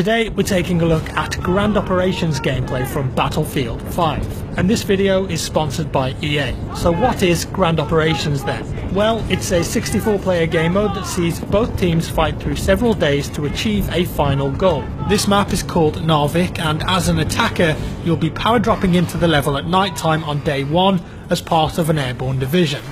Today we're taking a look at Grand Operations gameplay from Battlefield 5, and this video is sponsored by EA. So what is Grand Operations then? Well, it's a 64-player game mode that sees both teams fight through several days to achieve a final goal. This map is called Narvik, and as an attacker you'll be power dropping into the level at night time on day 1 as part of an airborne division.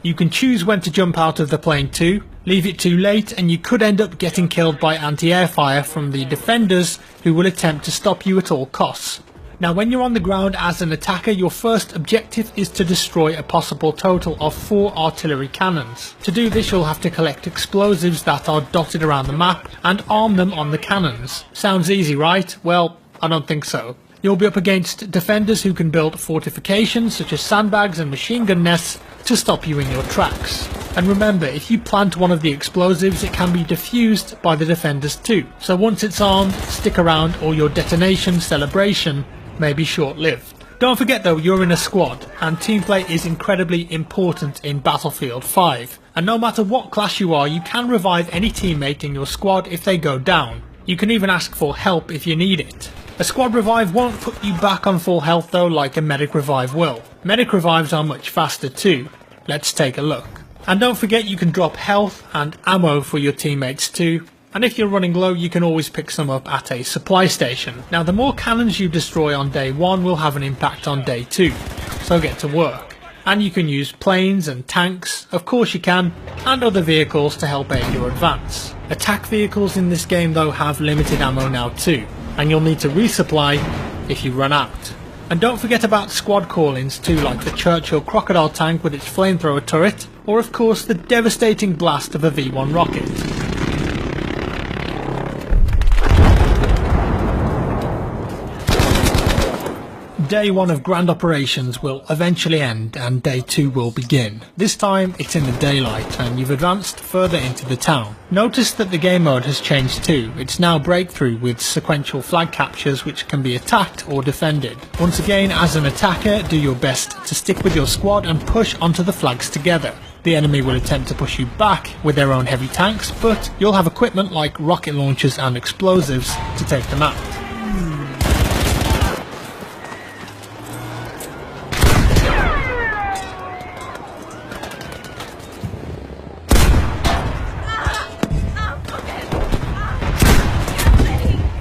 You can choose when to jump out of the plane too. Leave it too late and you could end up getting killed by anti-air fire from the defenders who will attempt to stop you at all costs. Now when you're on the ground as an attacker, your first objective is to destroy a possible total of 4 artillery cannons. To do this you'll have to collect explosives that are dotted around the map and arm them on the cannons. Sounds easy, right? Well, I don't think so. You'll be up against defenders who can build fortifications such as sandbags and machine gun nests to stop you in your tracks. And remember, if you plant one of the explosives it can be defused by the defenders too. So once it's armed, stick around or your detonation celebration may be short-lived. Don't forget though, you're in a squad and team play is incredibly important in Battlefield 5. And no matter what class you are, you can revive any teammate in your squad if they go down. You can even ask for help if you need it. A squad revive won't put you back on full health though, like a medic revive will. Medic revives are much faster too. Let's take a look. And don't forget you can drop health and ammo for your teammates too. And if you're running low you can always pick some up at a supply station. Now the more cannons you destroy on day 1 will have an impact on day 2. So get to work. And you can use planes and tanks, of course you can, and other vehicles to help aid your advance. Attack vehicles in this game though have limited ammo now too, and you'll need to resupply if you run out. And don't forget about squad call-ins too, like the Churchill crocodile tank with its flamethrower turret, or of course the devastating blast of a V1 rocket. Day 1 of Grand Operations will eventually end and day 2 will begin. This time it's in the daylight and you've advanced further into the town. Notice that the game mode has changed too. It's now breakthrough with sequential flag captures which can be attacked or defended. Once again, as an attacker, do your best to stick with your squad and push onto the flags together. The enemy will attempt to push you back with their own heavy tanks, but you'll have equipment like rocket launchers and explosives to take them out.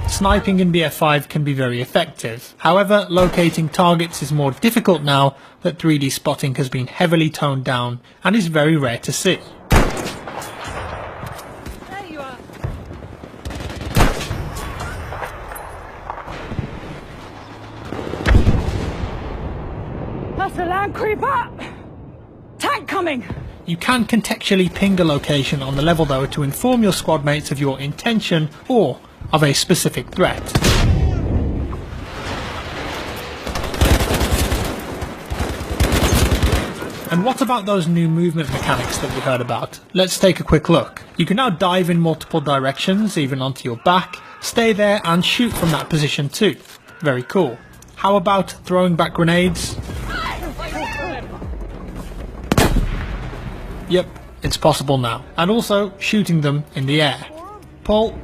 Sniping in BF5 can be very effective. However, locating targets is more difficult now that 3D spotting has been heavily toned down and is very rare to see. There you are. That's a land creeper! Tank coming! You can contextually ping a location on the level though to inform your squad mates of your intention or of a specific threat. And what about those new movement mechanics that we heard about? Let's take a quick look. You can now dive in multiple directions, even onto your back, stay there and shoot from that position too. Very cool. How about throwing back grenades? Yep, it's possible now. And also shooting them in the air. Pull.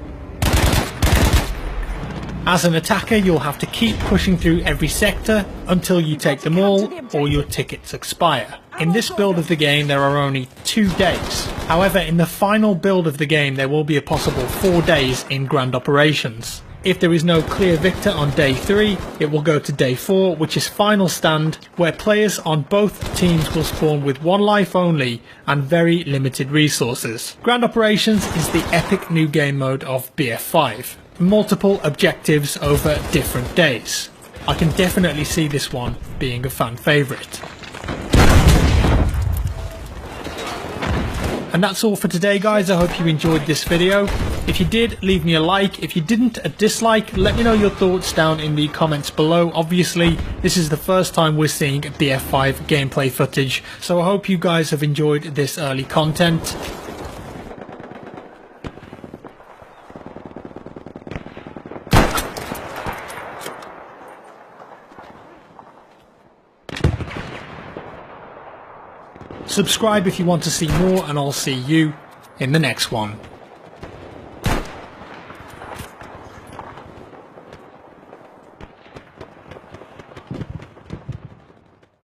As an attacker you'll have to keep pushing through every sector until you take them all or your tickets expire. In this build of the game there are only 2 days. However, in the final build of the game there will be a possible 4 days in Grand Operations. If there is no clear victor on day 3, it will go to day 4, which is Final Stand, where players on both teams will spawn with 1 life only and very limited resources. Grand Operations is the epic new game mode of BF5. Multiple objectives over different days. I can definitely see this one being a fan favourite. And that's all for today guys, I hope you enjoyed this video. If you did, leave me a like. If you didn't, a dislike. Let me know your thoughts down in the comments below. Obviously this is the first time we're seeing BF5 gameplay footage, so I hope you guys have enjoyed this early content. Subscribe if you want to see more and I'll see you in the next one.